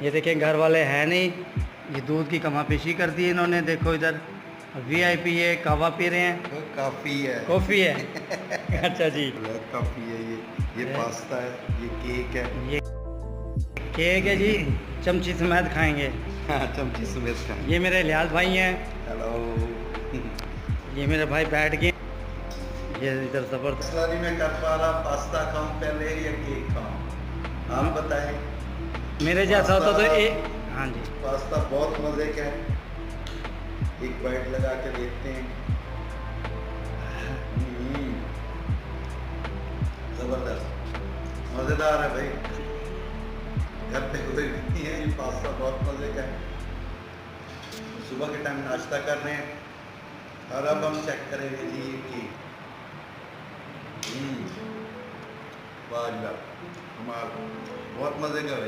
ये देखें घर वाले हैं नहीं, ये दूध की कमापेशी कर दी इन्होंने। देखो इधर वीआईपी है, कहवा पी रहे हैं। काफ़ी है, कॉफ़ी है। अच्छा जी, ब्लैक कॉफ़ी है। ये पास्ता है, ये केक है। ये केक है जी, चमची समेत खाएंगे। हाँ, चमची समेत खाएंगे। ये मेरे लिहाज भाई हैं। हेलो। ये मेरे भाई बैठ गए। ये इधर ज़बरदस्त। नहीं मैं कर पा रहा, पास्ता खाऊं पहले या केक खाऊं? आप बताएं। मेरे जैसा होता तो हाँ जी। पास्ता बहुत मज़े का है, एक बाइट लगा के देखते हैं। ज़बरदस्त, मज़ेदार है भाई। घर पे कोई नहीं है, ये पास्ता बहुत मज़े का है। सुबह के टाइम नाश्ता कर रहे हैं और अब हम चेक करेंगे जी ये केक। वाह, कमाल, बहुत मज़े का है।